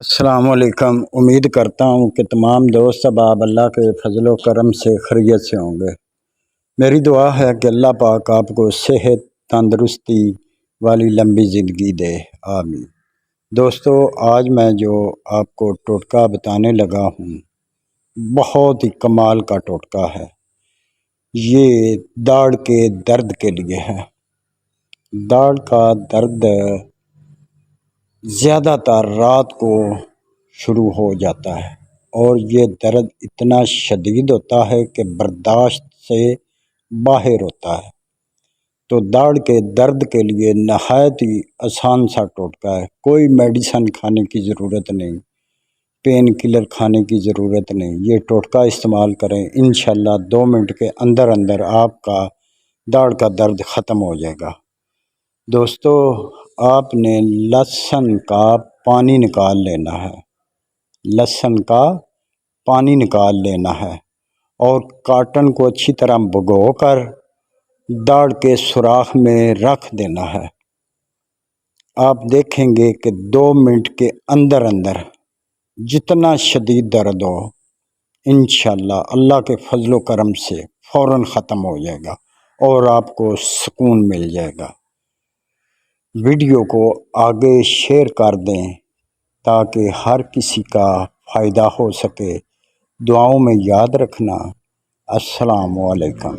السلام علیکم۔ امید کرتا ہوں کہ تمام دوست احباب اللہ کے فضل و کرم سے خیریت سے ہوں گے۔ میری دعا ہے کہ اللہ پاک آپ کو صحت تندرستی والی لمبی زندگی دے، آمین۔ دوستو، آج میں جو آپ کو ٹوٹکا بتانے لگا ہوں بہت ہی کمال کا ٹوٹکا ہے۔ یہ داڑھ کے درد کے لیے ہے۔ داڑھ کا درد زیادہ تر رات کو شروع ہو جاتا ہے اور یہ درد اتنا شدید ہوتا ہے کہ برداشت سے باہر ہوتا ہے۔ تو داڑھ کے درد کے لیے نہایت ہی آسان سا ٹوٹکا ہے۔ کوئی میڈیسن کھانے کی ضرورت نہیں، پین کلر کھانے کی ضرورت نہیں۔ یہ ٹوٹکا استعمال کریں، انشاءاللہ 2 منٹ کے اندر اندر آپ کا داڑھ کا درد ختم ہو جائے گا۔ دوستو، آپ نے لہسن کا پانی نکال لینا ہے، لہسن کا پانی نکال لینا ہے اور کاٹن کو اچھی طرح بھگو کر داڑھ کے سوراخ میں رکھ دینا ہے۔ آپ دیکھیں گے کہ 2 منٹ کے اندر اندر جتنا شدید درد ہو انشاءاللہ اللہ کے فضل و کرم سے فوراً ختم ہو جائے گا اور آپ کو سکون مل جائے گا۔ ویڈیو کو آگے شیئر کر دیں تاکہ ہر کسی کا فائدہ ہو سکے۔ دعاؤں میں یاد رکھنا۔ السلام علیکم۔